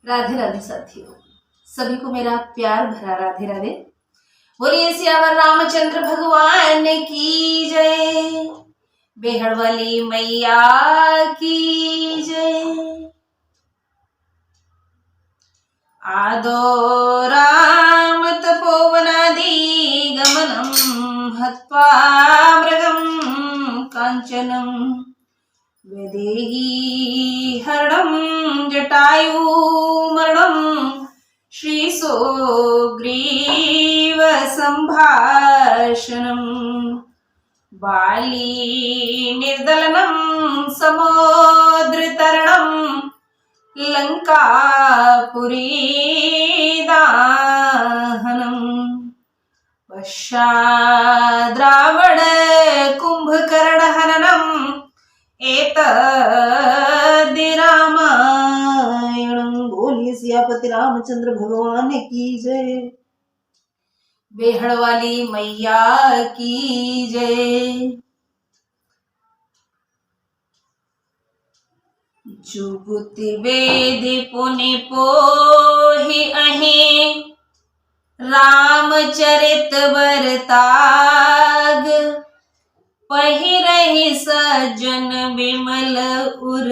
राधे राधे साथियों, सभी को मेरा प्यार भरा राधे राधे। बोलिए सियावर रामचंद्र भगवान की जय, बेहड़ वाली मैया की जय। आदो राम तपोवनादि गमनम हत्वा मृगम कांचनम वेदेही हरणं जटायु मरणं श्रीसुग्रीव संभाषणं बाली निर्दलनं समुद्रतरणं लंकापुरी दाहनं पश्चाद् रावण कुंभकर्ण हननम् एतद् रामायणं। बोलिए सियापति रामचंद्र भगवान की जय, बेहड़ वाली मैया की जय। जुगुति वेद पुनि पोहि अहि रामचरित बरताग पहिरहि सज्जन विमल उर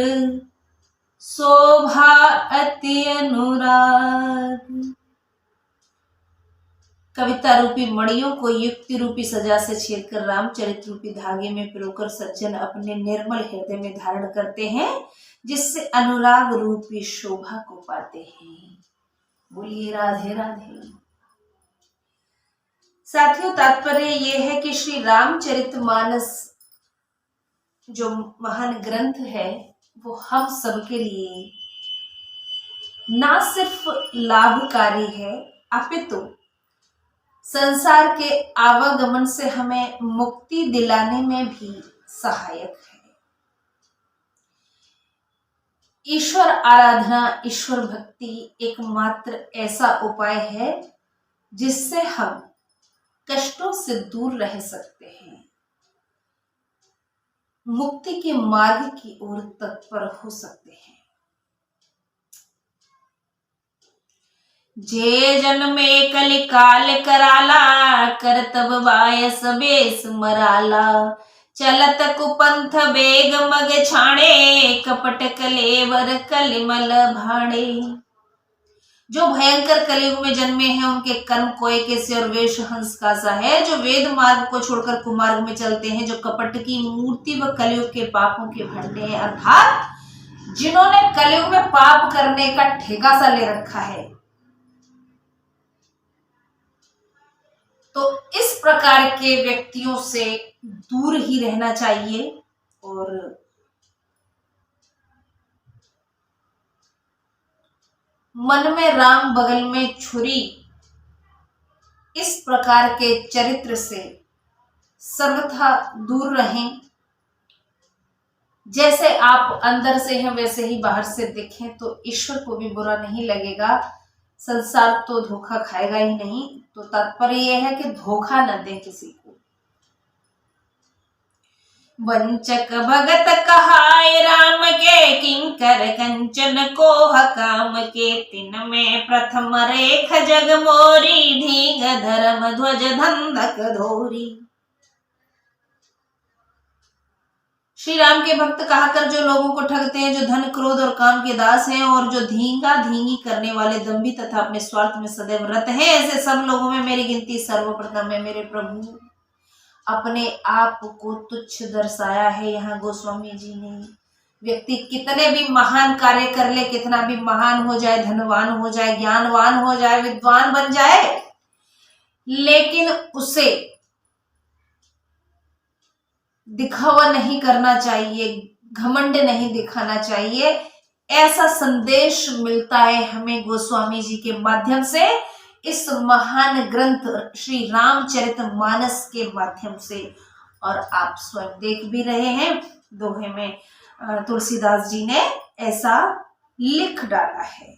शोभा अति अनुराग। कविता रूपी मणियों को युक्ति रूपी सजा से छेड़कर रामचरित रूपी धागे में पिरोकर सज्जन अपने निर्मल हृदय में धारण करते हैं, जिससे अनुराग रूपी शोभा को पाते हैं। बोलिए राधे राधे साथियों। तात्पर्य यह है कि श्री रामचरितमानस जो महान ग्रंथ है वो हम सबके लिए ना सिर्फ लाभकारी है अपितु संसार के आवागमन से हमें मुक्ति दिलाने में भी सहायक है। ईश्वर आराधना, ईश्वर भक्ति एकमात्र ऐसा उपाय है जिससे हम कष्टों से दूर रह सकते हैं, मुक्ति के मार्ग की ओर तत्पर हो सकते हैं। जे जन्मे कलिकाल कराला करतब बायस बेस मराला चलत कुपंथ बेग मग छाणे कपट कलेवर कलिमल भाणे। जो भयंकर कलयुग में जन्मे हैं उनके कर्म कोय के से और वेश हंस का सा है। जो वेद मार्ग को छोड़कर कुमार्ग में चलते हैं, जो कपट की मूर्ति व कलयुग के पापों के भंडे हैं, अर्थात जिन्होंने कलयुग में पाप करने का ठेका सा ले रखा है। तो इस प्रकार के व्यक्तियों से दूर ही रहना चाहिए और मन में राम बगल में छुरी, इस प्रकार के चरित्र से सर्वथा दूर रहें। जैसे आप अंदर से हैं वैसे ही बाहर से दिखें तो ईश्वर को भी बुरा नहीं लगेगा, संसार तो धोखा खाएगा ही नहीं। तो तात्पर्य यह है कि धोखा न दें किसी को। वंचक भगत कहाय राम के किंकर कंचन को हकाम के तिन में प्रथम रेख जग मोरी ढींग धर्म ध्वज धंधक धोरी। श्री राम के भक्त कहाकर जो लोगों को ठगते हैं, जो धन क्रोध और काम के दास हैं और जो धींगा धींगी करने वाले दंभी तथा अपने स्वार्थ में सदैव रत हैं, ऐसे सब लोगों में मेरी गिनती सर्वप्रथम है। मेरे प्रभु अपने आप को तुच्छ दर्शाया है यहाँ गोस्वामी जी ने। व्यक्ति कितने भी महान कार्य कर ले, कितना भी महान हो जाए, धनवान हो जाए, ज्ञानवान हो जाए, विद्वान बन जाए, लेकिन उसे दिखावा नहीं करना चाहिए, घमंड नहीं दिखाना चाहिए। ऐसा संदेश मिलता है हमें गोस्वामी जी के माध्यम से, इस महान ग्रंथ श्री रामचरितमानस के माध्यम से। और आप स्वयं देख भी रहे हैं, दोहे में तुलसीदास जी ने ऐसा लिख डाला है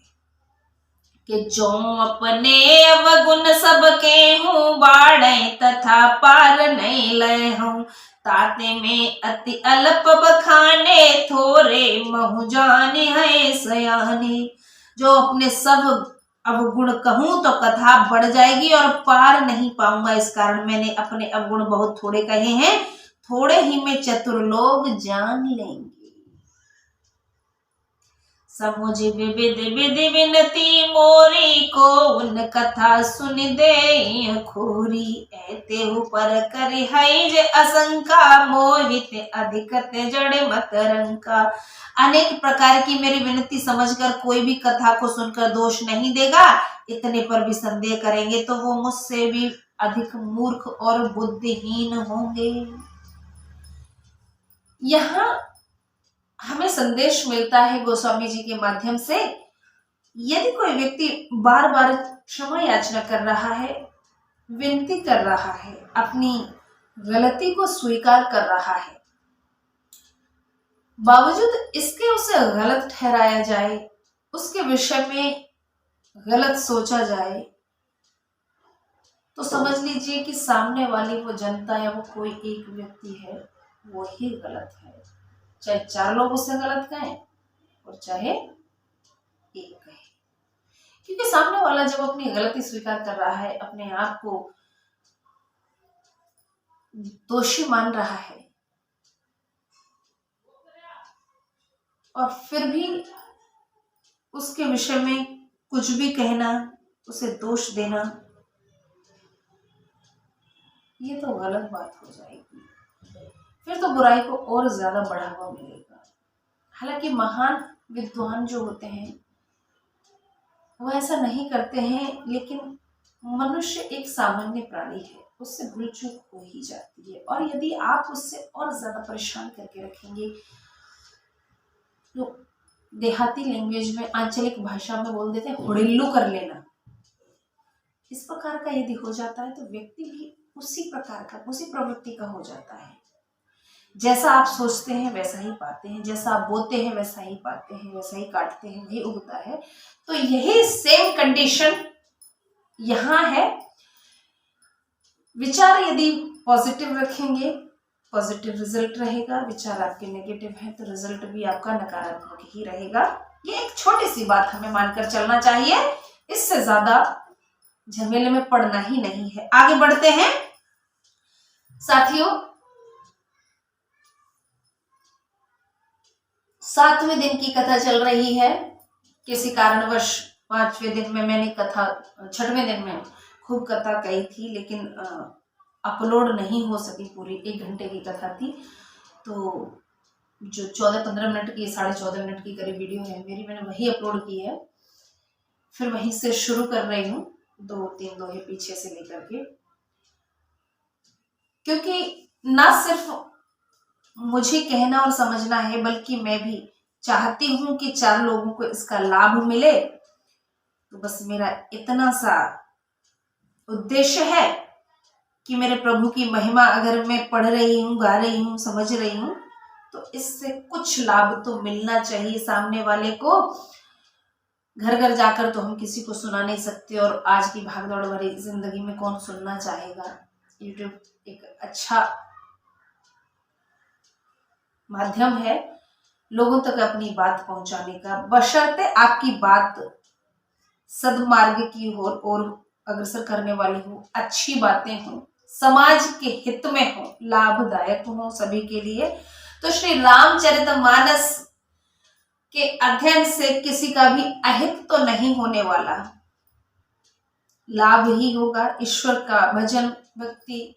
कि जो अपने अवगुण सबके हूँ बाढ़े तथा पार नहीं लय हूँ, ताते में अति अल्प बखाने थोरे महु जाने है सयाने। जो अपने सब अवगुण कहूं तो कथा बढ़ जाएगी और पार नहीं पाऊंगा। इस कारण मैंने अपने अवगुण बहुत थोड़े कहे हैं, थोड़े ही में चतुर लोग जान लेंगे। समुझ विविध विधि विनती मोरी को, उन कथा सुन दे खोरी। ऐते ऊपर कर हैज असंका, मोहित अधिकत जड़ मत रंका। अनेक प्रकार की मेरी विनती समझकर कोई भी कथा को सुनकर दोष नहीं देगा, इतने पर भी संदेह करेंगे तो वो मुझसे भी अधिक मूर्ख और बुद्धिहीन होंगे। यहाँ हमें संदेश मिलता है गोस्वामी जी के माध्यम से, यदि कोई व्यक्ति बार बार क्षमा याचना कर रहा है, विनती कर रहा है, अपनी गलती को स्वीकार कर रहा है, बावजूद इसके उसे गलत ठहराया जाए, उसके विषय में गलत सोचा जाए, तो समझ लीजिए कि सामने वाली वो जनता या वो कोई एक व्यक्ति है, वो ही गलत है। चाहे 4 लोग उससे गलत कहें और चाहे एक कहे, क्योंकि सामने वाला जब अपनी गलती स्वीकार कर रहा है, अपने आप को दोषी मान रहा है, और फिर भी उसके विषय में कुछ भी कहना, उसे दोष देना, ये तो गलत बात हो जाएगी। फिर तो बुराई को और ज्यादा बढ़ावा मिलेगा। हालांकि महान विद्वान जो होते हैं वो ऐसा नहीं करते हैं, लेकिन मनुष्य एक सामान्य प्राणी है, उससे भूल चूक हो ही जाती है। और यदि आप उससे और ज्यादा परेशान करके रखेंगे, तो देहाती लैंग्वेज में, आंचलिक भाषा में बोल देते हैं हुड़िल्लू कर लेना, इस प्रकार का यदि हो जाता है तो व्यक्ति भी उसी प्रकार का, उसी प्रवृत्ति का हो जाता है। जैसा आप सोचते हैं वैसा ही पाते हैं, जैसा आप बोते हैं वैसा ही पाते हैं, वैसा ही काटते हैं वही उगता है। तो यही सेम कंडीशन यहां है। विचार यदि पॉजिटिव रखेंगे, पॉजिटिव रिजल्ट रहेगा। विचार आपके नेगेटिव है तो रिजल्ट भी आपका नकारात्मक ही रहेगा। ये एक छोटी सी बात हमें मानकर चलना चाहिए, इससे ज्यादा झमेले में पड़ना ही नहीं है। आगे बढ़ते हैं साथियों। 7वें दिन की कथा चल रही है। किसी कारणवश 5वें दिन में मैंने कथा, 6वें दिन में खूब कथा कही थी, लेकिन अपलोड नहीं हो सकी। पूरी 1 घंटे की कथा थी, तो जो 14-15 मिनट की, 14.5 मिनट की करीब वीडियो है मेरी, मैंने वही अपलोड की है। फिर वहीं से शुरू कर रही हूँ, 2-3 दोहे पीछे से लेकर के, क्योंकि ना सिर्फ मुझे कहना और समझना है, बल्कि मैं भी चाहती हूं कि 4 लोगों को इसका लाभ मिले। तो बस मेरा इतना सा उद्देश्य है कि मेरे प्रभु की महिमा अगर मैं पढ़ रही हूँ, गा रही हूँ, समझ रही हूँ, तो इससे कुछ लाभ तो मिलना चाहिए सामने वाले को। घर घर जाकर तो हम किसी को सुना नहीं सकते, और आज की भागदौड़ भरी जिंदगी में कौन सुनना चाहेगा। यूट्यूब एक अच्छा माध्यम है लोगों तक अपनी बात पहुंचाने का, बशर्ते आपकी बात सद्मार्ग की ओर अग्रसर करने वाली हो, अच्छी बातें हो, समाज के हित में हो, लाभदायक हो सभी के लिए। तो श्री रामचरितमानस के अध्ययन से किसी का भी अहित तो नहीं होने वाला, लाभ ही होगा। ईश्वर का भजन भक्ति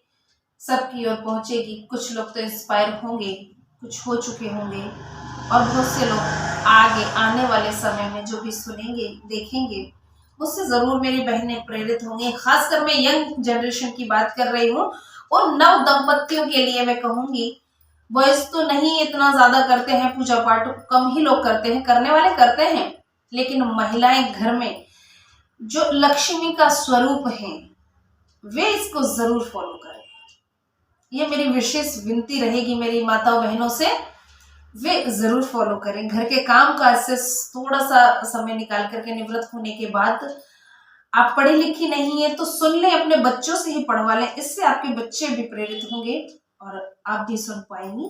सबकी ओर पहुंचेगी। कुछ लोग तो इंस्पायर होंगे, कुछ हो चुके होंगे, और बहुत से लोग आगे आने वाले समय में जो भी सुनेंगे, देखेंगे, मुझसे जरूर मेरी बहनें प्रेरित होंगे। खासकर मैं यंग जनरेशन की बात कर रही हूँ, और नव दंपतियों के लिए मैं कहूंगी, बॉयज तो नहीं इतना ज्यादा करते हैं पूजा पाठ, कम ही लोग करते हैं, करने वाले करते हैं, लेकिन महिलाएं घर में जो लक्ष्मी का स्वरूप है, वे इसको जरूर फॉलो करें। ये मेरी विशेष विनती रहेगी मेरी माताओं बहनों से, वे जरूर फॉलो करें। घर के काम काज से थोड़ा सा समय निकाल करके निवृत्त होने के बाद, आप पढ़ी लिखी नहीं है तो सुन लें, अपने बच्चों से ही पढ़वा लें, इससे आपके बच्चे भी प्रेरित होंगे और आप भी सुन पाएंगी।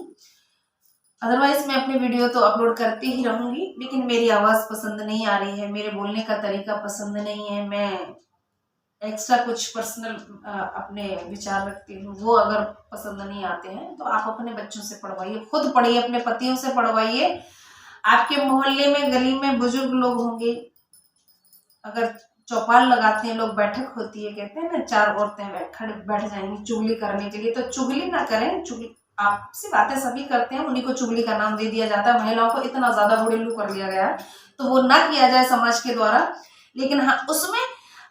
अदरवाइज मैं अपनी वीडियो तो अपलोड करती ही रहूंगी, लेकिन मेरी आवाज़ पसंद नहीं आ रही है, मेरे बोलने का तरीका पसंद नहीं है, मैं एक्स्ट्रा कुछ पर्सनल अपने विचार रखती हूँ, वो अगर पसंद नहीं आते हैं तो आप अपने बच्चों से पढ़वाइए, खुद पढ़िए, अपने पतियों से पढ़वाइए। आपके मोहल्ले में, गली में बुजुर्ग लोग होंगे, अगर चौपाल लगाते हैं लोग, बैठक होती है, कहते हैं ना 4 औरतें बैठ जाएंगी चुगली करने के लिए, तो चुगली ना करें। चुगली आपसी बातें सभी करते हैं, उन्हीं को चुगली का नाम दे दिया जाता है। महिलाओं को इतना ज्यादा घुड़ेलू कर दिया गया है, तो वो ना किया जाए समाज के द्वारा। लेकिन हाँ, उसमें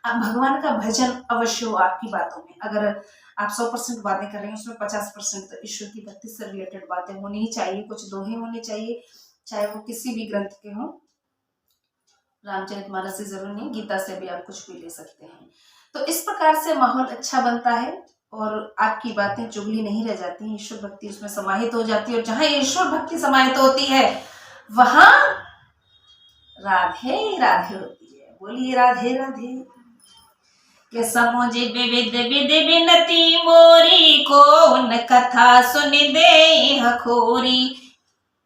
भगवान का भजन अवश्य हो आपकी बातों में। अगर आप 100% बातें कर रहे हैं, उसमें 50% तो ईश्वर की भक्ति से रिलेटेड बातें होनी ही चाहिए, कुछ दोहे होने चाहिए, चाहे वो किसी भी ग्रंथ के हों। रामचरितमानस से जरूर नहीं, गीता से भी आप कुछ भी ले सकते हैं। तो इस प्रकार से माहौल अच्छा बनता है और आपकी बातें चुगली नहीं रह जाती, ईश्वर भक्ति उसमें समाहित हो जाती है। और जहां ईश्वर भक्ति समाहित होती है वहां राधे राधे होती है। बोलिए राधे राधे। के समुझ विविध विधि विनती मोरी, को उन कथा सुन दे हखोरी।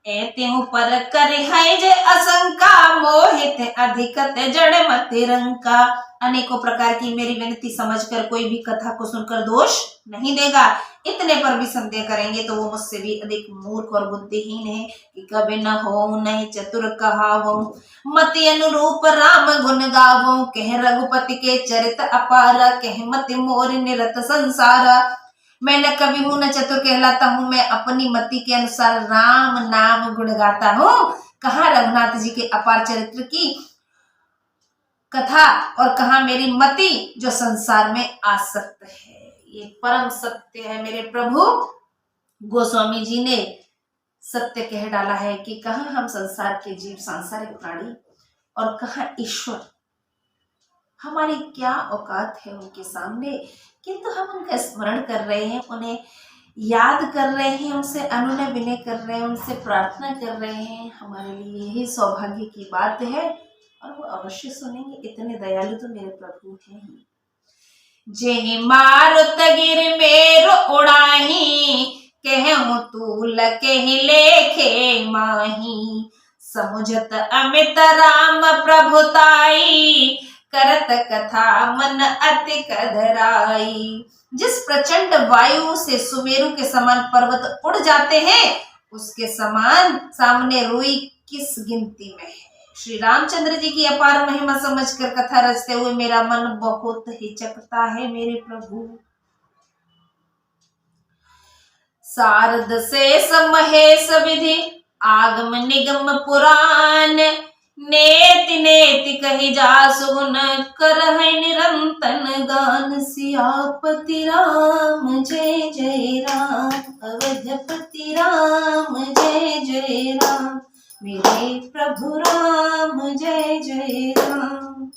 एत्यहु पर कर है जे असंका, मोहित अधिकत जड़ मत रंका। अनेकों प्रकार की मेरी विनती समझकर कोई भी कथा को सुनकर दोष नहीं देगा। इतने पर भी संदेह करेंगे तो वो मुझसे भी अधिक मूर्ख और बुद्धिहीन है। कि कभी न हो नहीं चतुर कहावो, मति अनुरूप राम गुण गावो। कह रघुपति के चरित अपार, कह मति मोर निरत संसारा। मैं न कवि हूँ न चतुर कहलाता हूँ, मैं अपनी मति के अनुसार राम नाम गुण गाता हूँ। कहा रघुनाथ जी के अपार चरित्र की कथा और कहा मेरी मति जो संसार में आसक्त है। ये परम सत्य है। मेरे प्रभु गोस्वामी जी ने सत्य कह डाला है कि कहा हम संसार के जीव, सांसारिक प्राणी, और कहा ईश्वर। हमारी क्या औकात है उनके सामने, किंतु हम उनका स्मरण कर रहे हैं, उन्हें याद कर रहे हैं, उनसे अनुनय विनय कर रहे हैं, उनसे प्रार्थना कर रहे हैं। हमारे लिए यही सौभाग्य की बात है और वो अवश्य सुनेंगे। इतने दयालु तो मेरे प्रभु हैं ही। जे मारुत गिर मेरो उड़ाही, कहूँ तूल कहि लेखे माही। समुझत अमित राम प्रभुताई, करत कथा मन अति कधराई। जिस प्रचंड वायु से सुमेरु के समान पर्वत उड़ जाते हैं, उसके समान सामने रुई किस गिनती में है। श्री रामचंद्र जी की अपार महिमा समझकर कथा रचते हुए मेरा मन बहुत हिचकता है मेरे प्रभु। शारद शेष महेश विधि, आगम निगम पुराण। नेति नेति कही जासु गुण, करहै निरंतन गान। सियापति राम जय जय राम, अवधपति राम जय जय राम। मेरे प्रभु राम जय जय राम।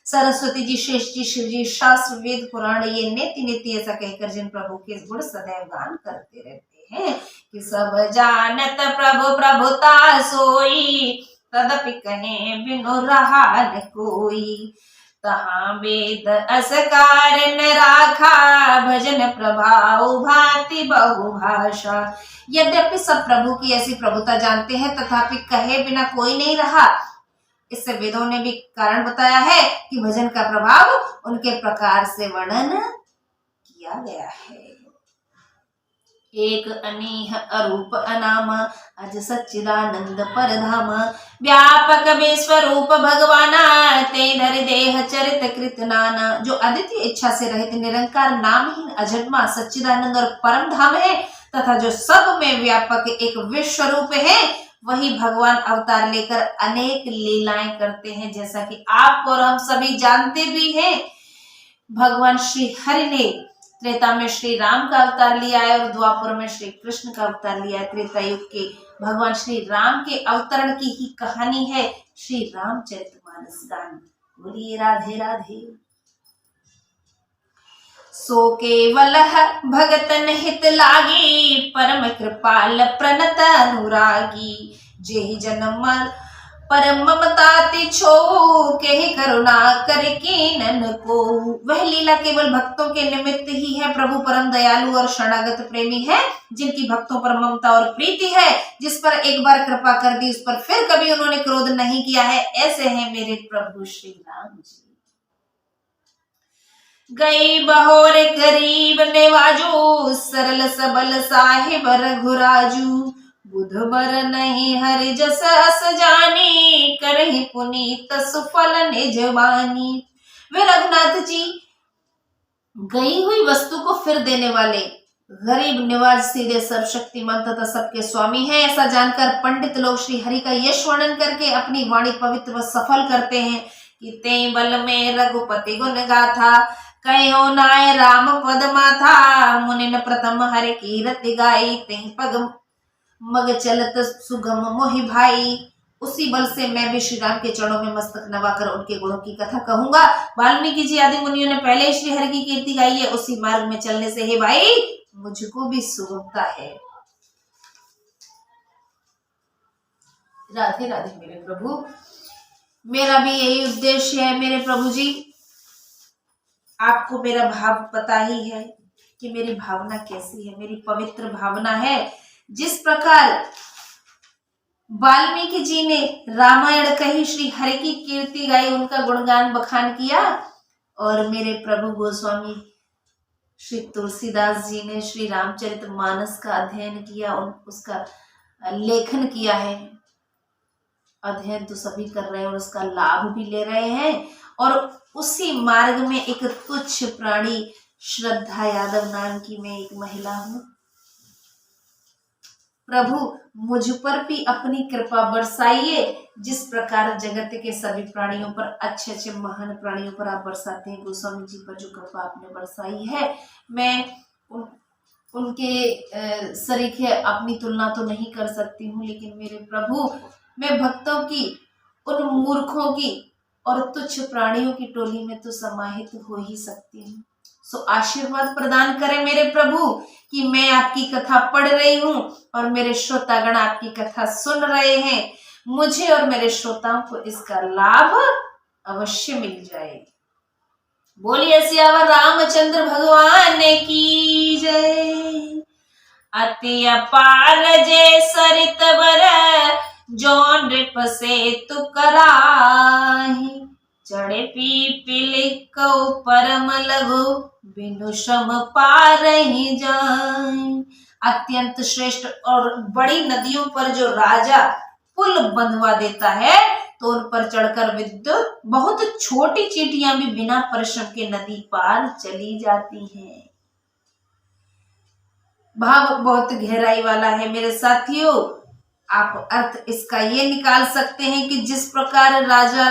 सरस्वती जी, शेष जी, शिव जी, शास्त्र वेद पुराण ये नेति नेति ऐसा कहकर जिन प्रभु के गुण सदैव गान करते रहते हैं कि सब जानत प्रभु प्रभुता सोई, तदपि कहे बिनु रहा न कोई। तहाँ वेद अस कारण राखा, भजन प्रभाव भांति बहुभाषा। यद्यपि सब प्रभु की ऐसी प्रभुता जानते हैं, तथापि कहे बिना कोई नहीं रहा। इससे वेदों ने भी कारण बताया है कि भजन का प्रभाव उनके प्रकार से वर्णन किया गया है। एक अनीह अरूप अनाम, अज सच्चिदानंद परधाम। व्यापक विश्वरूप भगवाना, ते धरि देह चरित कृत नाना। जो अद्वितीय इच्छा से रहित निरंकार नामहीन अजन्मा सच्चिदानंद और परम धाम है, तथा जो सब में व्यापक एक विश्वरूप है, वही भगवान अवतार लेकर अनेक लीलाएं करते हैं। जैसा कि आप और हम सभी जानते भी हैं, भगवान श्री हरि ने त्रेता में श्री राम का अवतार लिया है और द्वापर में श्री कृष्ण का अवतार लिया है। त्रेता युग के भगवान श्री राम के अवतरण की ही कहानी है श्री रामचरितमानस गान। बोलिए राधे राधे। सो केवल भगतन हित लागी, परम कृपाल प्रणत अनुरागी। जेहि जन्म परम ममता तिछो के करुणा कर कीनन को। वह लीला केवल भक्तों के निमित्त ही है। प्रभु परम दयालु और शरणागत प्रेमी है, जिनकी भक्तों पर ममता और प्रीति है। जिस पर एक बार कृपा कर दी, उस पर फिर कभी उन्होंने क्रोध नहीं किया है। ऐसे हैं मेरे प्रभु श्री राम जी। गई बहोर करीब नेवाजू, सरल सबल साहिब रघुराजू। बुध बर नहीं हरि जस अस जानी, करहि पुनीत सुफल निज बानी। वे रघुनाथ जी गई हुई वस्तु को फिर देने वाले, गरीब निवाज, सीधे, सर्वशक्तिमान तथा सबके स्वामी हैं। ऐसा जानकर पंडित लोग श्री हरि का यश वर्णन करके अपनी वाणी पवित्र व सफल करते हैं कि ते बल में रघुपति गुण गाथा, कहो नाय राम पद माथा। मुनिन प्रथम हरि कीरति गाई, ते पग मग चलत सुगम मोहि भाई। उसी बल से मैं भी श्री राम के चरणों में मस्तक नवाकर उनके गुणों की कथा कहूंगा। वाल्मीकि जी आदि मुनियों ने पहले श्री हरि की कीर्ति गाई है, उसी मार्ग में चलने से हे भाई मुझको भी सुगमता है। राधे राधे मेरे प्रभु। मेरा भी यही उद्देश्य है मेरे प्रभु जी। आपको मेरा भाव पता ही है कि मेरी भावना कैसी है, मेरी पवित्र भावना है। जिस प्रकार वाल्मीकि जी ने रामायण कही, श्री हरि की कीर्ति गाई, उनका गुणगान बखान किया, और मेरे प्रभु गोस्वामी श्री तुलसीदास जी ने श्री रामचरितमानस का अध्ययन किया, उसका लेखन किया है। अध्ययन तो सभी कर रहे हैं और उसका लाभ भी ले रहे हैं। और उसी मार्ग में एक तुच्छ प्राणी श्रद्धा यादव नाम की मैं एक महिला हूं। प्रभु मुझ पर भी अपनी कृपा बरसाइए, जिस प्रकार जगत के सभी प्राणियों पर, अच्छे अच्छे महान प्राणियों पर आप बरसाते हैं। गोस्वामी जी पर जो कृपा आपने बरसाई है, मैं उनके सरीखे अपनी तुलना तो नहीं कर सकती हूँ, लेकिन मेरे प्रभु मैं भक्तों की, उन मूर्खों की और तुच्छ प्राणियों की टोली में तो समाहित हो ही सकती हूँ। सो आशीर्वाद प्रदान करें मेरे प्रभु कि मैं आपकी कथा पढ़ रही हूँ और मेरे श्रोतागण आपकी कथा सुन रहे हैं। मुझे और मेरे श्रोताओं को इसका लाभ अवश्य मिल जाए। बोलिए सियावर रामचंद्र भगवान की जय। अति अपार जय सरित बर, जो नृप से तु कराही। चढ़े पीपीली को परम लघु, बिनु श्रम पार ही जाए। अत्यंत श्रेष्ठ और बड़ी नदियों पर जो राजा पुल बंधवा देता है, तो उन पर चढ़कर विद्युत बहुत छोटी चींटियां भी बिना परिश्रम के नदी पार चली जाती हैं। भाव बहुत गहराई वाला है मेरे साथियों। आप अर्थ इसका ये निकाल सकते हैं कि जिस प्रकार राजा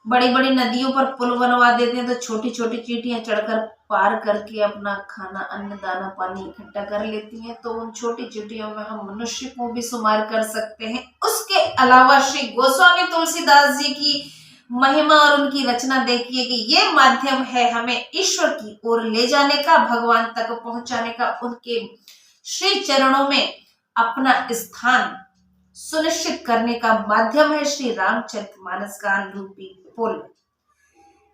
बड़ी बड़ी नदियों पर पुल बनवा देते हैं, तो छोटी छोटी चींटियां चढ़कर पार करके अपना खाना, अन्न, दाना, पानी इकट्ठा कर लेती हैं। तो उन छोटी चींटियों में हम मनुष्य को भी शुमार कर सकते हैं। उसके अलावा श्री गोस्वामी तुलसीदास जी की महिमा और उनकी रचना देखिए कि ये माध्यम है हमें ईश्वर की ओर ले जाने का, भगवान तक पहुंचाने का। उनके श्री चरणों में अपना स्थान सुनिश्चित करने का माध्यम है श्री रामचरितमानस का रूपी पुल,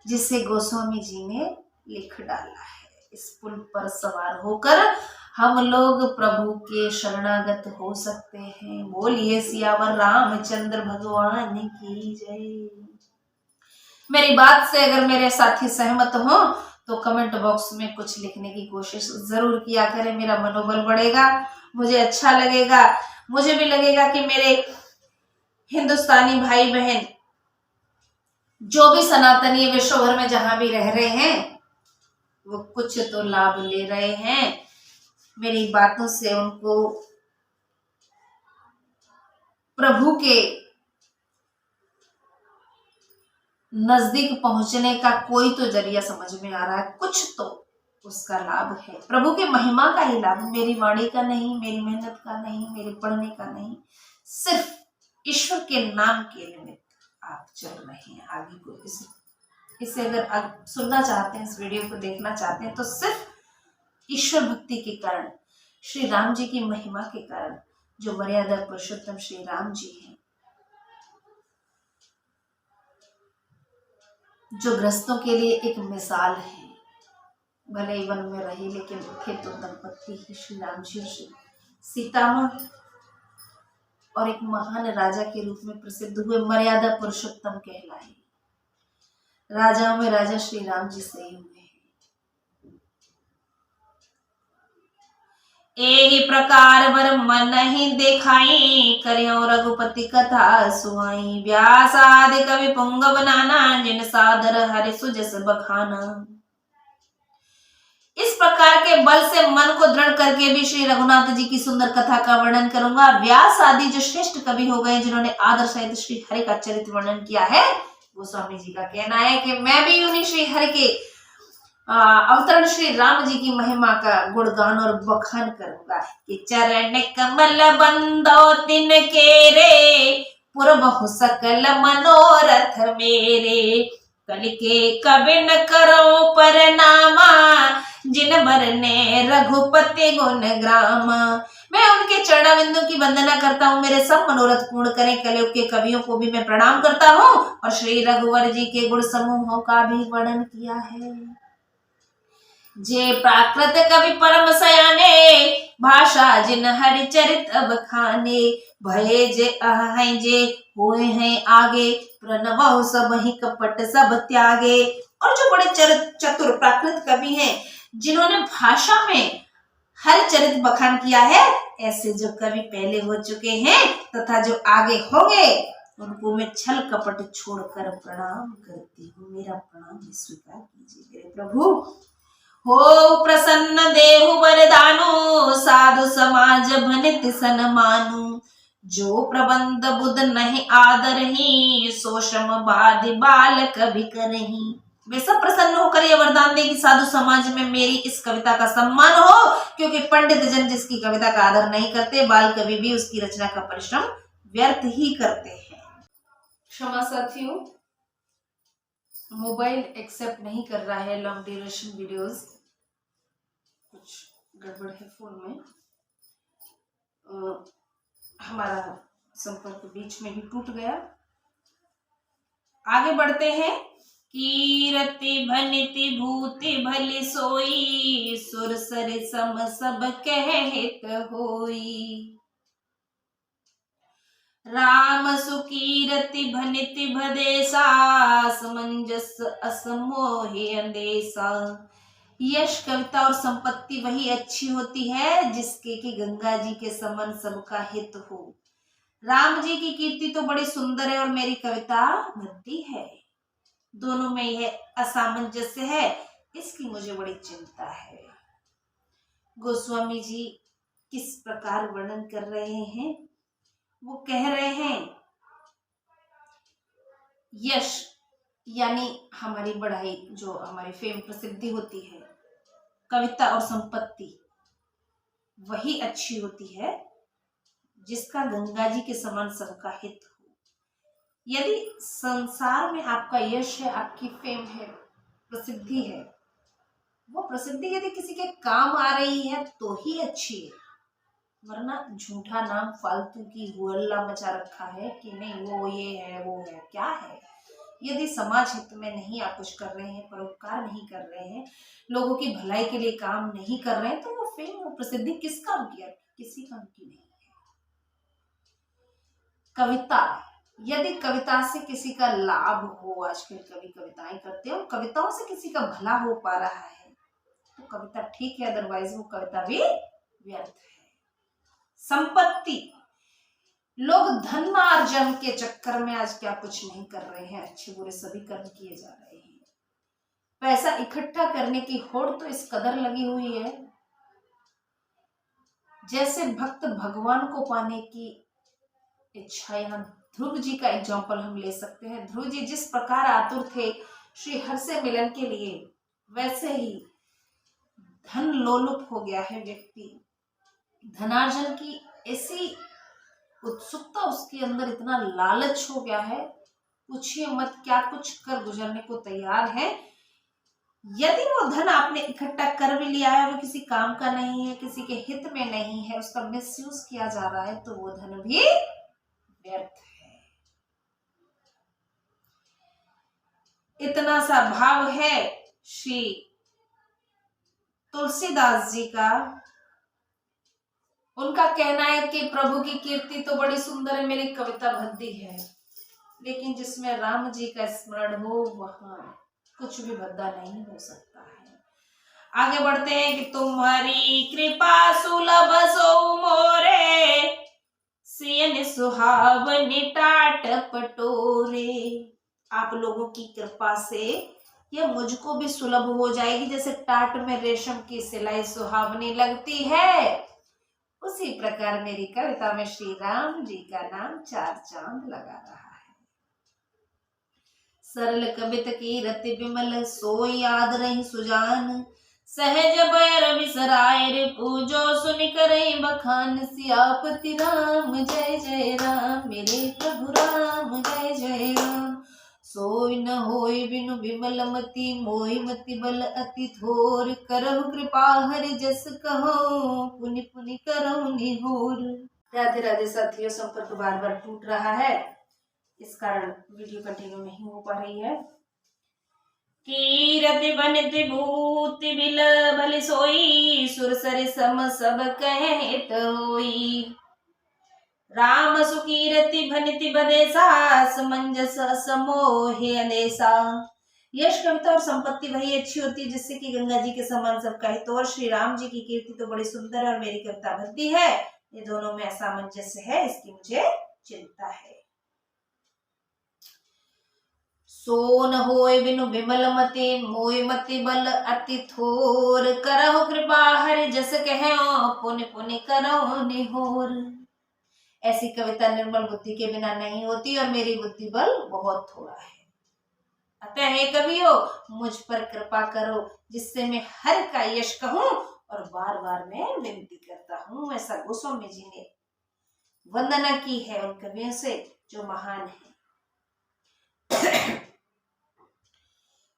जिसे गोस्वामी जी ने लिख डाला है। इस पुल पर सवार होकर हम लोग प्रभु के शरणागत हो सकते हैं। बोलिए सियावर रामचंद्र भगवान की जय। मेरी बात से अगर मेरे साथी सहमत हो तो कमेंट बॉक्स में कुछ लिखने की कोशिश जरूर किया करें। मेरा मनोबल बढ़ेगा, मुझे अच्छा लगेगा। मुझे भी लगेगा कि मेरे हिंदुस्तानी भाई बहन जो भी सनातनी विश्व भर में जहां भी रह रहे हैं, वो कुछ तो लाभ ले रहे हैं। मेरी बातों से उनको प्रभु के नजदीक पहुंचने का कोई तो जरिया समझ में आ रहा है, कुछ तो उसका लाभ है। प्रभु के महिमा का ही लाभ, मेरी वाणी का नहीं, मेरी मेहनत का नहीं, मेरे पढ़ने का नहीं, सिर्फ ईश्वर के नाम के निमित्त आप चल रहे हैं आगे को। इसे अगर सुनना चाहते हैं, इस वीडियो को देखना चाहते हैं, तो सिर्फ ईश्वर भक्ति के कारण, श्री राम जी की महिमा के कारण, जो मर्यादा पुरुषोत्तम श्री राम जी हैं, जो गृहस्थों के लिए एक मिसाल है। भले ही वन में रहे लेकिन थे तो दंपत्ति ही श्री राम जी और श्री सीता मां, और एक महान राजा के रूप में प्रसिद्ध हुए, मर्यादा पुरुषोत्तम कहलाए। राजाओं में राजा श्री राम जी से ही हुए। एहि प्रकार वर मन ही देखाई, करियो रघुपति कथा सुहाई। व्यास आदि कवि पुंगव नाना, जिन सादर हरि सुजस बखाना। इस प्रकार के बल से मन को दृढ़ करके भी श्री रघुनाथ जी की सुंदर कथा का वर्णन करूंगा। व्यास आदि जो श्रेष्ठ कवि हो गए, जिन्होंने आदर सहित श्री हरि का चरित्र वर्णन किया है, गोस्वामी जी का कहना है कि मैं भी उन्हीं श्री हरि के अवतरण श्री राम जी की महिमा का गुणगान और बखान करूंगा कि चरण कमल बंदो तिन के रे, पुरबहु सकल मनोरथ मेरे। कल के कवि न करो परनामा, जिन बरने रघुपति गुण ग्रामा। मैं उनके चरणाबिंदु की वंदना करता हूँ, मेरे सब मनोरथ पूर्ण करें। कलयुग के कवियों को भी मैं प्रणाम करता हूँ और श्री रघुवर जी के गुण समूहों का भी वर्णन किया है। जे प्राकृत कवि परम सयाने, भाषा जिन हरि चरित अब खाने। भये जे अहै जे होए हैं आगे, प्रणव सब ही कपट सब त्यागे। और जो बड़े चतुर प्राकृत कवि हैं, जिन्होंने भाषा में हर चरित बखान किया है, ऐसे जो कवि पहले हो चुके हैं तथा जो आगे होंगे, उनको मैं छल कपट छोड़कर प्रणाम करती हूँ। मेरा प्रणाम स्वीकार कीजिए मेरे प्रभु। हो प्रसन्न देहु वरदानु, साधु समाज भनित सन्मानु। जो प्रबंध बुध नहीं आदर ही, सो श्रम बादि बाल कभी करही। वे सब प्रसन्न होकर यह वरदान दे कि साधु समाज में मेरी इस कविता का सम्मान हो, क्योंकि पंडित जन जिसकी कविता का आदर नहीं करते, बाल कवि भी उसकी रचना का परिश्रम व्यर्थ ही करते हैं। क्षमा साथियों, मोबाइल एक्सेप्ट नहीं कर रहा है लॉन्ग ड्यूरेशन वीडियोस, कुछ गड़बड़ है फोन में। हमारा संपर्क बीच में ही टूट गया। आगे बढ़ते हैं। कीरति भनिति भूति भली सोई, सुर सर सम सब कहत होई। राम सुकीरति भनिति भदेसा, समंजस असमोहि अंदेसा। यश कविता और संपत्ति वही अच्छी होती है जिसके कि गंगा जी के समान सबका हित हो। राम जी की कीर्ति तो बड़ी सुंदर है और मेरी कविता भद्दी है, दोनों में यह असामंजस्य है, इसकी मुझे बड़ी चिंता है। गोस्वामी जी किस प्रकार वर्णन कर रहे हैं? वो कह रहे हैं यश यानी हमारी बढ़ाई, जो हमारी फेम प्रसिद्धि होती है, कविता और संपत्ति वही अच्छी होती है जिसका गंगा जी के समान सबका हित हो। यदि संसार में आपका यश है, आपकी फेम है, प्रसिद्धि है, वो प्रसिद्धि यदि किसी के काम आ रही है तो ही अच्छी है, वरना झूठा नाम फालतू की हुल्ला मचा रखा है कि नहीं वो ये है वो है, क्या है। यदि समाज हित में नहीं आप कुछ कर रहे हैं, परोपकार नहीं कर रहे हैं, लोगों की भलाई के लिए काम नहीं कर रहे हैं, तो वो फेम वो प्रसिद्धि किस काम की है? किसी काम की नहीं है। कविता, यदि कविता से किसी का लाभ हो, आजकल कवि कविताएं करते हो, कविताओं से किसी का भला हो पा रहा है तो कविता ठीक है, अदरवाइज वो कविता भी व्यर्थ है। संपत्ति, लोग धनार्जन के चक्कर में आज क्या कुछ नहीं कर रहे हैं, अच्छे बुरे सभी कर्म किए जा रहे हैं। पैसा इकट्ठा करने की होड़ तो इस कदर लगी हुई है, जैसे भक्त भगवान को पाने की इच्छा। यहाँ ध्रुव जी का एग्जाम्पल हम ले सकते हैं। ध्रुव जी जिस प्रकार आतुर थे श्री हर से मिलन के लिए, वैसे ही धन लोलुप हो गया है व्यक्ति। धनार्जन की ऐसी उत्सुकता उसके अंदर, इतना लालच हो गया है, पूछिए मत क्या कुछ कर गुजरने को तैयार है। यदि वो धन आपने इकट्ठा कर भी लिया है, वो किसी काम का नहीं है, किसी के हित में नहीं है, उसका मिसयूज किया जा रहा है, तो वो धन भी व्यर्थ है। इतना सा भाव है श्री तुलसीदास जी का। उनका कहना है कि प्रभु की कीर्ति तो बड़ी सुंदर है, मेरी कविता भद्दी है, लेकिन जिसमें राम जी का स्मरण हो वहां कुछ भी भद्दा नहीं हो सकता है। आगे बढ़ते हैं कि तुम्हारी कृपा सुलभ सो मोरे, सियन सुहावनी टाट पटोरे। आप लोगों की कृपा से यह मुझको भी सुलभ हो जाएगी, जैसे टाट में रेशम की सिलाई सुहावनी लगती है, उसी प्रकार मेरी कविता में श्री राम जी का नाम चार चांद लगा रहा है। सरल कवित की रति विमल सोई याद रही सुजान, सहज बैर विसराय रे पूजो सुनि करे बखान। सियापति राम जय जय राम, मेरे प्रभु राम जय जय राम। सोई न होई बिनु विमल मति, मोहि मति बल अति थोर। करहु कृपा हरि जस कहो, पुनि पुनि करहु निहोर। राधे राधे साथियों, संपर्क बार बार टूट रहा है, इस कारण वीडियो कंटिन्यू नहीं हो पा रही है। कीरति बनित भूति बिल भल सोई, सुर सरि सम सब कहत होई। राम सुकीरति भनिति बदेसा, समंजस समोहे अनेसा। यश कविता और संपत्ति वही अच्छी होती है जिससे कि गंगा जी के समान सब कहे तो। और श्री राम जी की कीर्ति तो बड़ी सुंदर है और मेरी कविता भद्दी है, ये दोनों में असामंजस्य है, इसकी मुझे चिंता है। सोन होय बिनु विमल मति, मोय मति बल अति थोर। करहु कृपा हरि जस कहो, पुनि पुनि करहु निहोर। ऐसी कविता निर्मल बुद्धि के बिना नहीं होती और मेरी बुद्धि बल बहुत थोड़ा है। अतः हे कवियो, मुझ पर कृपा करो जिससे मैं हर का यश कहूं और बार बार मैं विनती करता हूं। ऐसा गोस्वामी जी ने वंदना की है उन कवियों से जो महान है।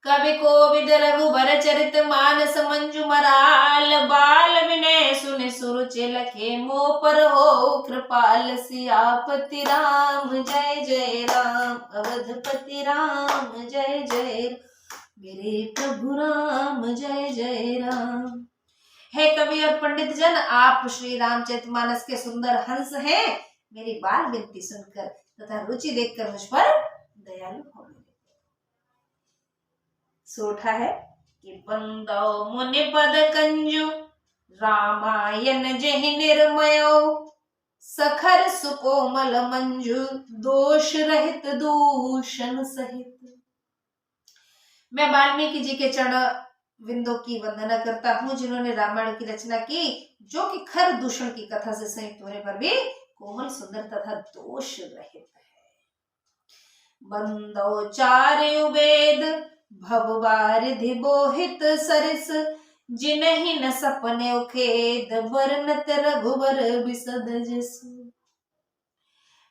कवि कोविद रघुबर चरित मानस मंजू मराल। बाल विनय सुन सुरुचि लखे मोह पर हो कृपाल। सियापति राम जय जय राम, अवधपति राम जय जय, मेरे प्रभु राम जय जय राम। हे कवि और पंडित जन, आप श्री रामचरितमानस के सुंदर हंस हैं। मेरी बाल विनती सुनकर तथा रुचि देखकर मुझ पर दयालु हो। सोठा है कि बंदो मुनि पद कंजु, रामायण जहि निर्मयो। सखर सुकोमल मंजु, दोष रहित दूषण सहित। मैं वाल्मीकि जी के चरण विंदों की वंदना करता हूँ जिन्होंने रामायण की रचना की, जो कि खर दूषण की कथा से संयुक्त होने पर भी कोमल सुंदर तथा दोष रहित है। बंदो चारु वेद, भववारिधि बोहित सरिस। जिनहि न सपने खेद, वर्णत रघुवर बिसद जसु।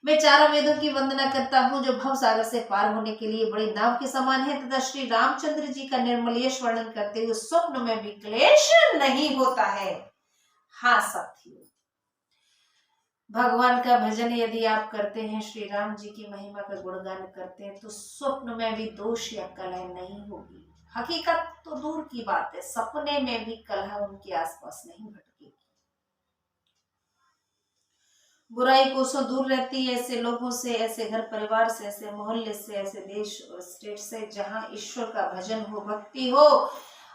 मैं चारों वेदों की वंदना करता हूँ जो भव सागर से पार होने के लिए बड़ी नाव के समान है तथा श्री रामचंद्र जी का निर्मल यश वर्णन करते हुए स्वप्न में भी क्लेश नहीं होता है। हाँ साथियों, भगवान का भजन यदि आप करते हैं, श्री राम जी की महिमा का गुणगान करते हैं, तो स्वप्न में भी दोष या कलह नहीं होगी। हकीकत तो दूर की बात है, सपने में भी कलह उनके आसपास नहीं भटकेगी। बुराई कोसों दूर रहती है ऐसे लोगों से, ऐसे घर परिवार से, ऐसे मोहल्ले से, ऐसे देश और स्टेट से जहां ईश्वर का भजन हो, भक्ति हो।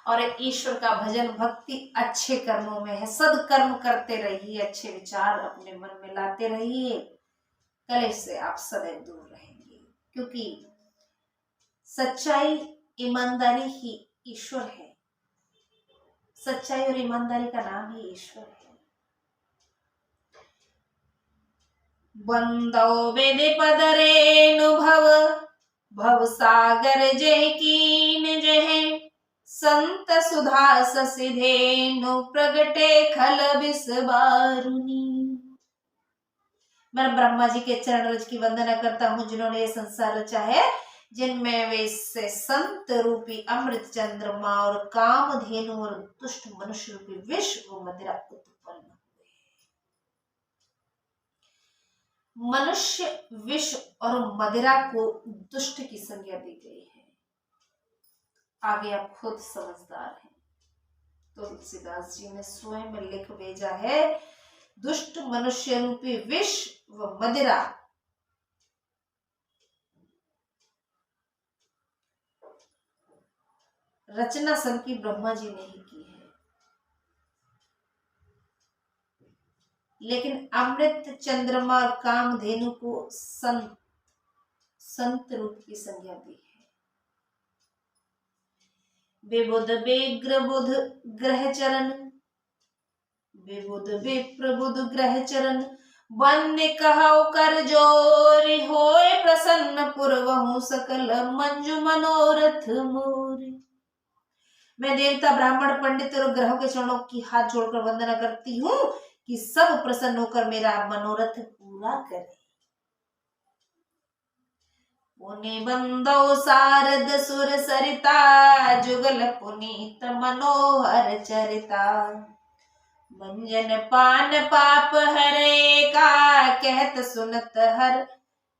और ईश्वर का भजन भक्ति अच्छे कर्मों में है। सदकर्म करते रहिए, अच्छे विचार अपने मन में लाते रहिए, कलेश से आप सदैव दूर रहेंगे। क्योंकि सच्चाई ईमानदारी ही ईश्वर है। सच्चाई और ईमानदारी का नाम ही ईश्वर है। बंदो वेदे पद रेणु भव, भव सागर जय कीन जय। संत सुधा ससिधेनु, प्रगटे खल बिसबारुनी। मैं ब्रह्मा जी के चरण रज की वंदना करता हूँ जिन्होंने ये संसार रचा है, जिनमें वे से संत रूपी अमृत चंद्रमा और कामधेनु और दुष्ट मनुष्य रूपी विष व मदिरा उत्पन्न हुए। मनुष्य विष और मदिरा को दुष्ट की संज्ञा दी गई है। आगे आप खुद समझदार हैं। तुलसीदास जी ने स्वयं लिख भेजा है, दुष्ट मनुष्य रूपी विष व मदिरा रचना सबकी ब्रह्मा जी ने ही की है, लेकिन अमृत चंद्रमा और कामधेनु को संत रूप की संज्ञा दी है। बेबुध बेग्र बुध ग्रह चरण, बेबुध बेप्रबुध ग्रह चरण, बन्य कहो कर जोरी, होए प्रसन्न पुरवहु सकल मंजु मनोरथ मोरी। मैं देवता ब्राह्मण पंडित और ग्रहों के चरणों की हाथ जोड़कर वंदना करती हूँ कि सब प्रसन्न होकर मेरा मनोरथ पूरा करे। पुनि बंदो शारद सुर सरिता, जुगल पुनीत मनोहर चरिता, मंजन पान पाप हरे का, कहत सुनत हर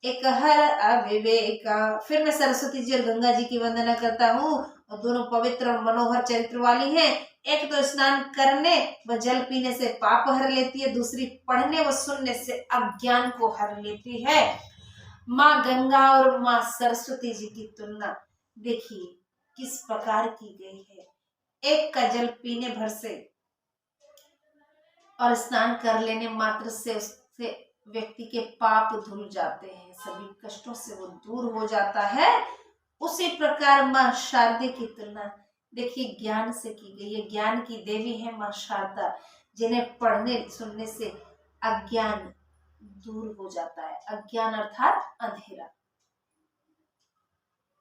एक हर अविवेका। फिर मैं सरस्वती जी और गंगा जी की वंदना करता हूँ, और दोनों पवित्र और मनोहर चरित्र वाली हैं। एक तो स्नान करने व जल पीने से पाप हर लेती है, दूसरी पढ़ने व सुनने से अज्ञान को हर लेती है। माँ गंगा और माँ सरस्वती जी की तुलना देखिए किस प्रकार की गई है। एक का जल पीने भर से और स्नान कर लेने मात्र से उससे व्यक्ति के पाप धुल जाते हैं, सभी कष्टों से वो दूर हो जाता है। उसी प्रकार माँ शारदे की तुलना देखिए ज्ञान से की गई है। ज्ञान की देवी है माँ शारदा, जिन्हें पढ़ने सुनने से अज्ञान दूर हो जाता है। अज्ञान अर्थात अंधेरा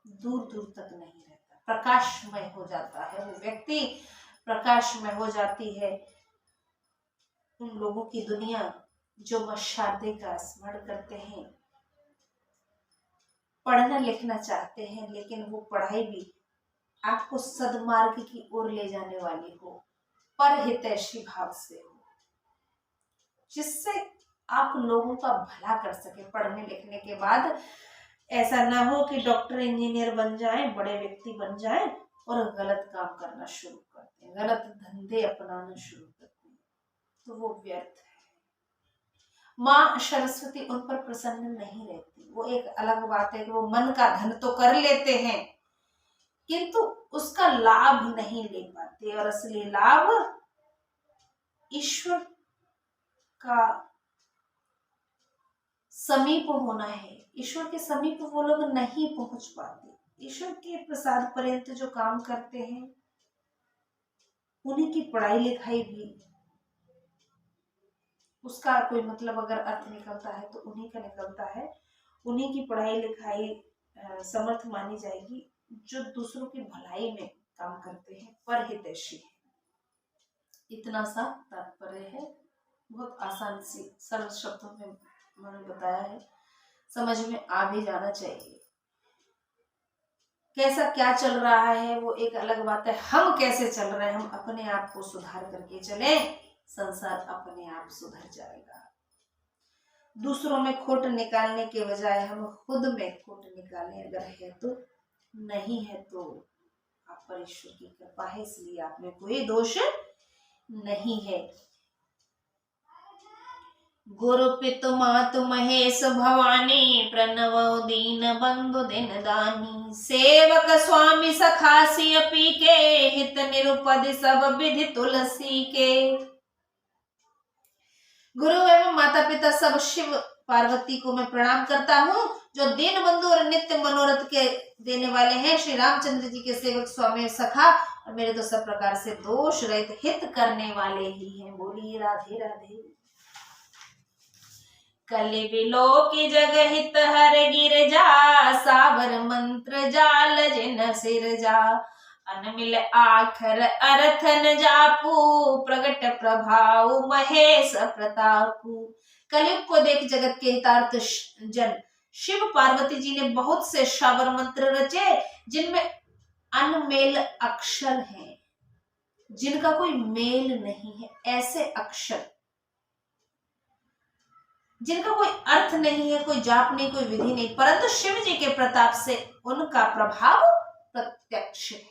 दूर दूर तक नहीं रहता, प्रकाशमय हो जाता है, वो व्यक्ति प्रकाशमय हो जाती है। उन लोगों की दुनिया जो माँ शारदे का स्मरण करते हैं, पढ़ना लिखना चाहते हैं, लेकिन वो पढ़ाई भी आपको सद्मार्ग की ओर ले जाने वाली हो, परहितैषी भाव से हो, जिससे आप लोगों का भला कर सके। पढ़ने लिखने के बाद ऐसा ना हो कि डॉक्टर इंजीनियर बन जाएं, बड़े व्यक्ति बन जाएं और गलत काम करना शुरू करते हैं, गलत धंधे अपनाना शुरू करते हैं, तो वो व्यर्थ है। माँ सरस्वती उन पर प्रसन्न नहीं रहती। वो एक अलग बात है कि वो मन का धन तो कर लेते हैं, किंतु उसका लाभ नहीं ले पाते, और असली लाभ ईश्वर का समीप होना है। ईश्वर के समीप वो लोग नहीं पहुंच पाते। ईश्वर के प्रसाद पर्यंत जो काम करते हैं, उन्हीं की पढ़ाई लिखाई भी, उसका कोई मतलब अगर अर्थ निकलता है तो उन्हीं का निकलता है। उन्हीं की पढ़ाई लिखाई समर्थ मानी जाएगी जो दूसरों की भलाई में काम करते हैं, परहितैषी है। इतना सा तात्पर्य है, बहुत आसान सी सरल शब्दों में मैंने बताया है, समझ में आ भी जाना चाहिए। कैसा क्या चल रहा है वो एक अलग बात है, हम कैसे चल रहे हैं, हम अपने आप को सुधार करके चले, संसार अपने आप सुधर जाएगा। दूसरों में खोट निकालने के बजाय हम खुद में खोट निकालें, अगर है तो, नहीं है तो आप पर ईश्वर की कृपा है, इसलिए आप में कोई दोष नहीं है। गुरु पितु मातु महेश भवानी, प्रणव दीन बंधु दिन दानी, सेवक स्वामी सखासी अपी के, हित निरुपद सब विधि तुलसी के। गुरु एवं माता पिता सब शिव पार्वती को मैं प्रणाम करता हूँ, जो दीन बंधु और नित्य मनोरथ के देने वाले हैं। श्री रामचंद्र जी के सेवक स्वामी सखा, और मेरे तो सब प्रकार से दोष रहित हित करने वाले ही हैं। बोलिए राधे राधे। कलि बिलो की जग हित हर गिर जा, सावर मंत्र जाल जिन सिर जा, अनमिल आखर अर्थ न जापू, प्रगट प्रभाव महेश प्रतापू। कलयुग को देख जगत के हितार्थ जन शिव पार्वती जी ने बहुत से शावर मंत्र रचे, जिनमें अनमेल अक्षर हैं, जिनका कोई मेल नहीं है। ऐसे अक्षर जिनका कोई अर्थ नहीं है, कोई जाप नहीं, कोई विधि नहीं, परंतु शिव जी के प्रताप से उनका प्रभाव प्रत्यक्ष है।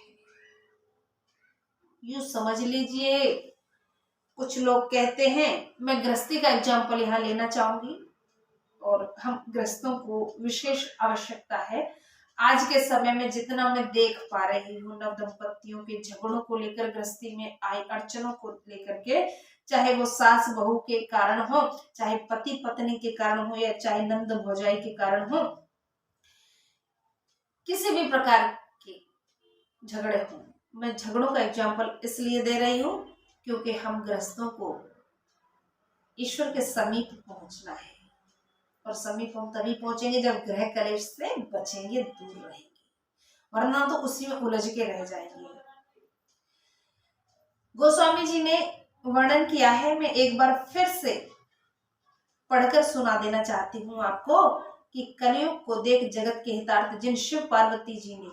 यूं समझ लीजिए, कुछ लोग कहते हैं, मैं गृहस्थी का एग्जाम्पल यहाँ लेना चाहूंगी, और हम गृहस्थों को विशेष आवश्यकता है। आज के समय में जितना मैं देख पा रही हूँ नव दंपतियों के झगड़ों को लेकर, गृहस्थी में आई अड़चनों को लेकर के, चाहे वो सास बहू के कारण हो, चाहे पति पत्नी के कारण हो, या चाहे नंद भौजाई के कारण हो, किसी भी प्रकार के झगड़े हो, मैं झगड़ों का एग्जाम्पल इसलिए दे रही हूँ क्योंकि हम गृहस्थों को ईश्वर के समीप पहुंचना है, और समीप हम तभी पहुंचेंगे जब ग्रह कलेश से बचेंगे, दूर रहेंगे, वरना तो उसी में उलझ के रह जाएंगे। गोस्वामी जी ने वर्णन किया है, मैं एक बार फिर से पढ़कर सुना देना चाहती हूँ आपको, कि कलयुग को देख जगत के हितार्थ जिन शिव पार्वती जी ने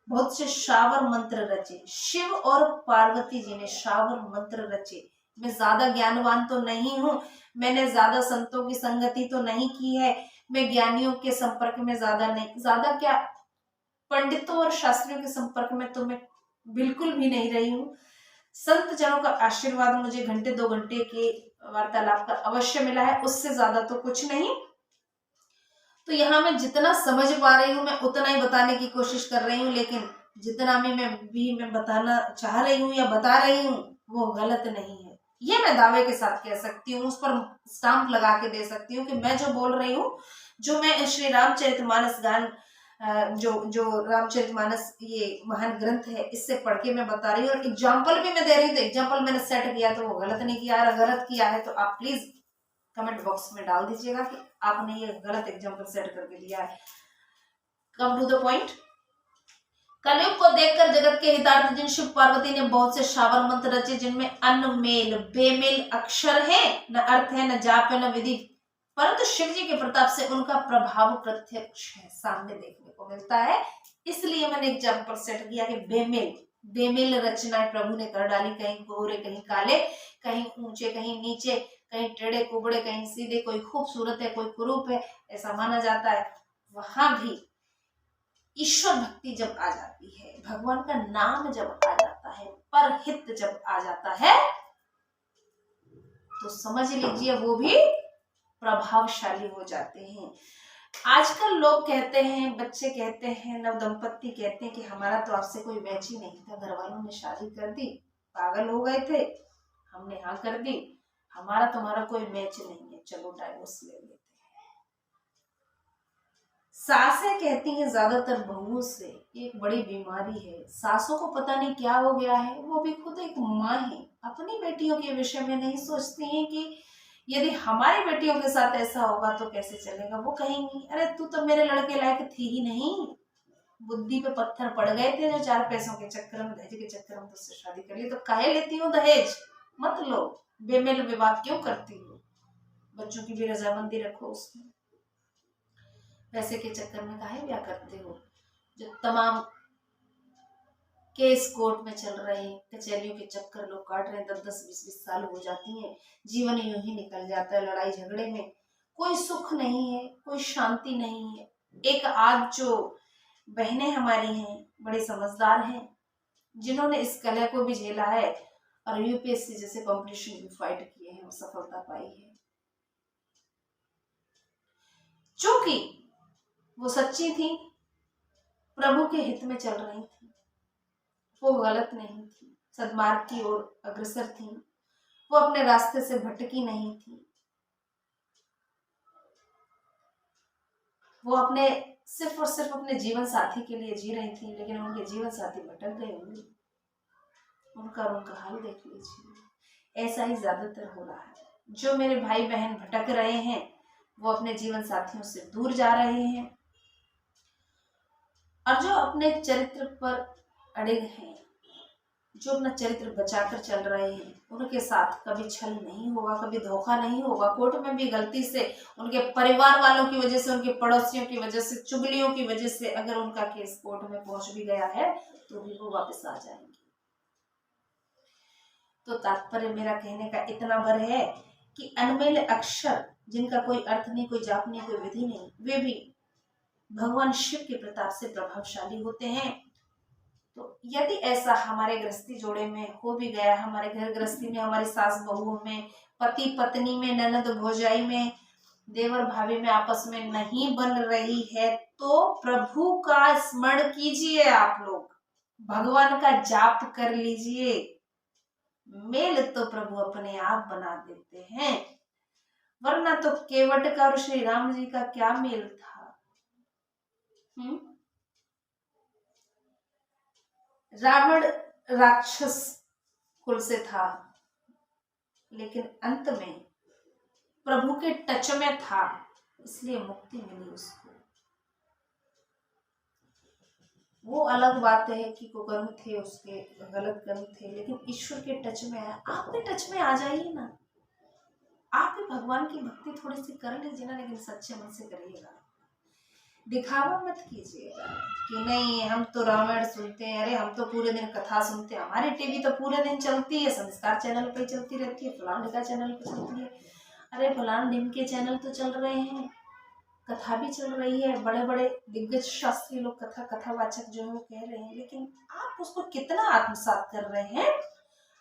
बहुत से शावर मंत्र रचे, शिव और पार्वती जी ने शावर मंत्र रचे। मैं ज्यादा ज्ञानवान तो नहीं हूँ, मैंने ज्यादा संतों की संगति तो नहीं की है, मैं ज्ञानियों के संपर्क में ज्यादा क्या पंडितों और शास्त्रियों के संपर्क में तो मैं बिल्कुल भी नहीं रही हूँ। संत जनों का आशीर्वाद मुझे घंटे 2 घंटे के वार्तालाप का अवश्य मिला है, उससे ज्यादा तो कुछ नहीं। तो यहाँ मैं जितना समझ पा रही हूँ मैं उतना ही बताने की कोशिश कर रही हूँ, लेकिन जितना मैं बताना चाह रही हूँ या बता रही हूँ वो गलत नहीं है, ये मैं दावे के साथ कह सकती हूँ, उस पर स्टाम्प लगा के दे सकती हूँ कि मैं जो बोल रही हूँ, जो मैं श्री रामचरितमानस गान, जो रामचरितमानस ये महान ग्रंथ है, इससे पढ़ के मैं बता रही हूँ, और एग्जाम्पल भी मैं दे रही हूँ। तो एग्जाम्पल मैंने सेट किया तो वो गलत नहीं किया, अगर गलत किया है तो आप प्लीज कमेंट बॉक्स में डाल दीजिएगा कि आपने ये गलत एग्जाम्पल सेट करके दिया है। Come to the point. कलयुग को देखकर जगत के हितार्थ जिन शिव पार्वती ने बहुत से शावर मंत्र रचे, जिनमें अनमेल बेमेल अक्षर है, न अर्थ है, न जाप है, न विधि, परंतु शिव जी के प्रताप से उनका प्रभाव प्रत्यक्ष है, सामने देखने को मिलता है। इसलिए मैंने एग्जाम्पल सेट किया कि बेमेल रचनाएं प्रभु ने कर डाली, कहीं गोरे कहीं काले, कहीं ऊंचे कहीं नीचे, कहीं टेढ़े कुबड़े कहीं सीधे, कोई खूबसूरत है कोई कुरूप है, ऐसा माना जाता है। वहां भी ईश्वर भक्ति जब आ जाती है, भगवान का नाम जब आ जाता है, परहित जब आ जाता है, तो समझ लीजिए वो भी प्रभावशाली हो जाते हैं। आजकल लोग कहते हैं, बच्चे कहते हैं, नव दंपत्ति कहते हैं कि हमारा तो आपसे कोई मैच ही नहीं था, घर वालों ने शादी कर दी, पागल हो गए थे, हमने हाँ कर दी, हमारा तुम्हारा कोई मैच नहीं है, चलो डाइवोर्स ले लेते हैं। सासें कहती हैं ज्यादातर बहुओं से, एक बड़ी बीमारी है, सासों को पता नहीं क्या हो गया है, वो भी खुद एक माँ है, अपनी बेटियों के विषय में नहीं सोचती हैं कि यदि हमारी बेटियों के साथ ऐसा होगा तो कैसे चलेगा। वो कहेंगी अरे तू तो मेरे लड़के लायक थी ही नहीं, बुद्धि पे पत्थर पड़ गए थे जो 4 पैसों के चक्कर में, दहेज के चक्कर में तुझसे शादी कर ली, तो काहे लेती हूँ दहेज, मत लो, बेमेल विवाह क्यों करती हो, बच्चों की भी रजामंदी रखो उसमें, पैसे के चक्कर में काहे ब्याह करते हो। जो तमाम केस कोर्ट में चल रहे हैं, कचहरियों के चक्कर लोग काट रहे हैं, 10-10 20-20 साल हो जाती हैं, जीवन यूं ही निकल जाता है, लड़ाई झगड़े में कोई सुख नहीं है, कोई शांति नहीं है। एक आज जो बहनें हमारी हैं बड़ी समझदार हैं, जिन्होंने इस कलह को भी झेला है और यूपीएससी जैसे कंपटीशन भी फाइट किए हैं, सफलता पाई है, चूंकि वो सच्ची थी, प्रभु के हित में चल रही थी, वो गलत नहीं थी, सद्मार्ग की ओर अग्रसर थी, वो अपने रास्ते से भटकी नहीं थी, वो अपने सिर्फ और सिर्फ अपने जीवन साथी के लिए जी रही थी, लेकिन उनके जीवन साथी भटक गए होंगे, उनका हाल देख लीजिए। ऐसा ही ज्यादातर हो रहा है, जो मेरे भाई बहन भटक रहे हैं वो अपने जीवन साथियों से दूर जा रहे हैं, और जो अपने चरित्र पर अड़े हैं, जो अपना चरित्र बचाकर चल रहे हैं, उनके साथ कभी छल नहीं होगा, कभी धोखा नहीं होगा। कोर्ट में भी गलती से उनके परिवार वालों की वजह से, उनके पड़ोसियों की वजह से, चुगलियों की वजह से अगर उनका केस कोर्ट में पहुंच भी गया है तो भी वो वापस आ जाएंगे। तो तात्पर्य मेरा कहने का इतना भर है कि अनमेल अक्षर जिनका कोई अर्थ नहीं, कोई जाप नहीं, कोई विधि नहीं, वे भी भगवान शिव के प्रताप से प्रभावशाली होते हैं। तो यदि ऐसा हमारे गृहस्थी जोड़े में हो भी गया, हमारे घर गृहस्थी में, हमारी सास बहुओं में, पति पत्नी में, ननद भौजाई में, देवर भाभी में आपस में नहीं बन रही है, तो प्रभु का स्मरण कीजिए। आप लोग भगवान का जाप कर लीजिए, मेल तो प्रभु अपने आप बना देते हैं। वरना तो केवट का और श्री राम जी का क्या मेल था। रावण राक्षस कुल से था, लेकिन अंत में प्रभु के टच में था, इसलिए मुक्ति मिली उसको। वो अलग बात है कि कुकर्म थे उसके, गलत कर्म थे, लेकिन ईश्वर के टच में आया। आप भी टच में आ जाइए ना, आप भी भगवान की भक्ति थोड़ी सी कर लीजिए ना, लेकिन सच्चे मन से करिएगा। दिखावा मत कीजिएगा कि नहीं हम तो रामायण सुनते हैं, अरे हम तो पूरे दिन कथा सुनते हैं, हमारी टीवी तो पूरे दिन चलती है, संस्कार चैनल पे चलती रहती है, फलान का चैनल पे चलती है। अरे फलान ढिम के चैनल तो चल रहे हैं, कथा भी चल रही है, बड़े बड़े दिग्गज शास्त्री लोग कथावाचक जो है वो कह रहे हैं, लेकिन आप उसको कितना आत्मसात कर रहे हैं,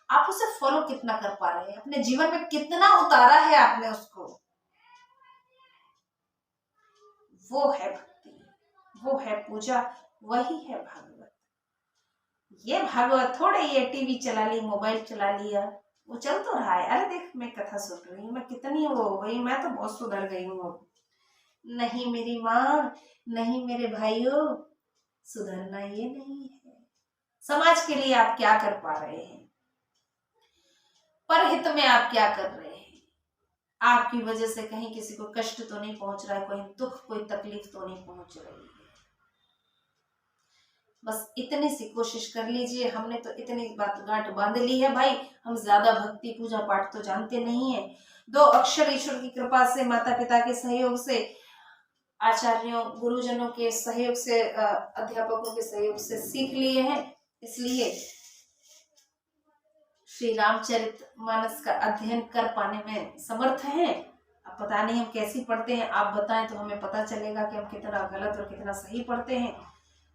आप उसे फॉलो कितना कर पा रहे हैं, अपने जीवन में कितना उतारा है आपने उसको। वो है भक्ति, वो है पूजा, वही है भागवत। ये भागवत थोड़े ये टीवी चला ली, मोबाइल चला लिया, वो चल तो रहा है, अरे देख मैं कथा सुन रही हूँ, मैं कितनी वो हो गई, मैं तो बहुत सुधर गई हूँ। नहीं मेरी माँ, नहीं मेरे भाइयों, सुधरना ये नहीं है। समाज के लिए आप क्या कर पा रहे हैं, परहित में आप क्या कर रहे हैं, आपकी वजह से कहीं किसी को कष्ट तो नहीं पहुंच रहा है, कोई दुख कोई तकलीफ तो नहीं पहुंच रही है। बस इतनी सी कोशिश कर लीजिए। हमने तो इतनी बात गांठ बांध ली है भाई, हम ज्यादा भक्ति पूजा पाठ तो जानते नहीं है। 2 अक्षर ईश्वर की कृपा से, माता पिता के सहयोग से, आचार्यों गुरुजनों के सहयोग से, अध्यापकों के सहयोग से सीख लिए हैं, इसलिए श्री रामचरितमानस का अध्ययन कर पाने में समर्थ हैं। अब पता नहीं हम कैसी पढ़ते हैं, आप बताएं तो हमें पता चलेगा कि हम कितना गलत और कितना सही पढ़ते हैं।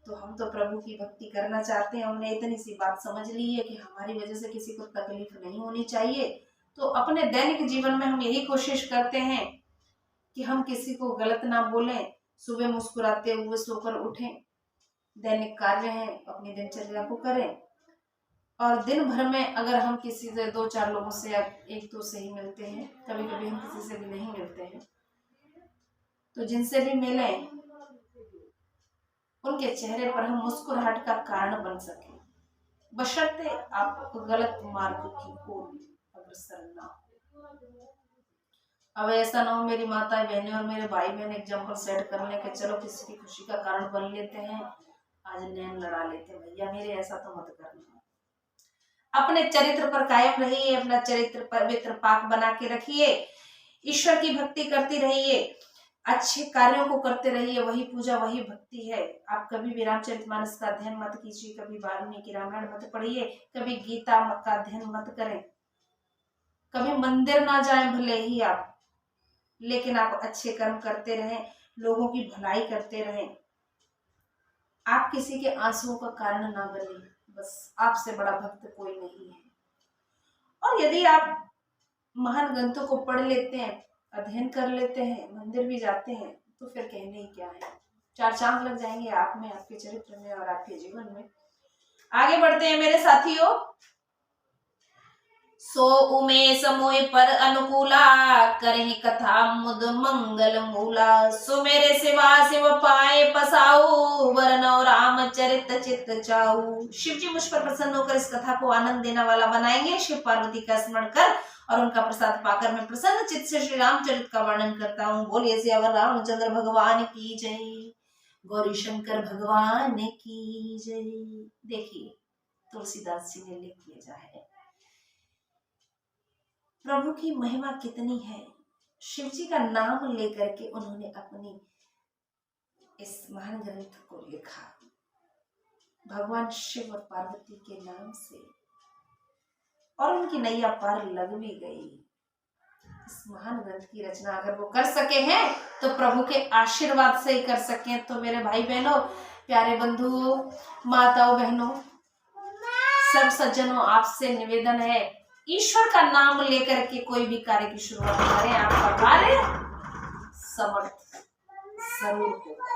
तो हम तो प्रभु की भक्ति करना चाहते हैं, हमने इतनी सी बात समझ ली है कि हमारी वजह से किसी को तकलीफ नहीं होनी चाहिए। तो अपने दैनिक जीवन में हम यही कोशिश करते हैं कि हम किसी को गलत ना बोलें, सुबह मुस्कुराते हुए सोकर उठें, दैनिक कार्य है अपनी दिनचर्या को करें, और दिन भर में अगर हम किसी से 2-4 लोगों से या 1-2 से ही मिलते हैं, कभी कभी हम किसी से भी नहीं मिलते हैं, तो जिनसे भी मिलें उनके चेहरे पर हम मुस्कुराहट का कारण बन सके, बशर्ते आप गलत मार्ग की ओर अग्रसर ना हो। अब ऐसा ना हो मेरी माता बहनें और मेरे भाई बहन एग्जाम्पल सेट कर लें कि चलो किसी की खुशी का कारण बन लेते हैं, आज नैन लड़ा लेते हैं। भैया मेरे ऐसा तो मत करना। अपने चरित्र पर कायम रहिए, अपना चरित्र पवित्र पाक बना के रखिए, ईश्वर की भक्ति करती रहिए, अच्छे कार्यों को करते रहिए, वही पूजा वही भक्ति है। आप कभी भी रामचरितमानस का अध्ययन मत कीजिए, कभी वाल्मीकि रामायण मत पढ़िए, कभी गीता का अध्ययन मत करें, कभी मंदिर ना जाएं भले ही आप, लेकिन आप अच्छे कर्म करते रहें, लोगों की भलाई करते रहें। आप किसी के आंसुओं का कारण ना बने, बस आपसे बड़ा भक्त कोई नहीं है। और यदि आप महान ग्रंथों को पढ़ लेते हैं, अध्ययन कर लेते हैं, मंदिर भी जाते हैं, तो फिर कहने ही क्या है, 4 चांद लग जाएंगे आप में, आपके चरित्र में और आपके जीवन में। आगे बढ़ते हैं मेरे साथियों। सो उमेश मोय पर अनुकूला, करहि कथा मुद मंगल मूला। सो मेरे सिवा शिव पाए पसाऊ, वरनौ रामचरित चित्त चाऊ। शिव जी मुझ पर प्रसन्न होकर इस कथा को आनंद देने वाला बनाएंगे। शिव पार्वती का स्मरण कर और उनका प्रसाद पाकर मैं प्रसन्न चित्त से श्री रामचरित का वर्णन करता हूँ। बोलिए सियावर रामचंद्र भगवान की जय, गौरी शंकर भगवान की जय। देखिए तुलसीदास जी ने लिख भेजा है, प्रभु की महिमा कितनी है। शिव जी का नाम लेकर के उन्होंने अपनी इस महान ग्रंथ को लिखा, भगवान शिव और पार्वती के नाम से, और उनकी नैया पार लग भी गई। इस महान ग्रंथ की रचना अगर वो कर सके हैं तो प्रभु के आशीर्वाद से ही कर सके। तो मेरे भाई बहनों, प्यारे बंधुओं, माताओं, बहनों, सब सज्जनों, आपसे निवेदन है, ईश्वर का नाम लेकर के कोई भी कार्य की शुरुआत करें, आपका कार्य समर्थ जरूर होगा।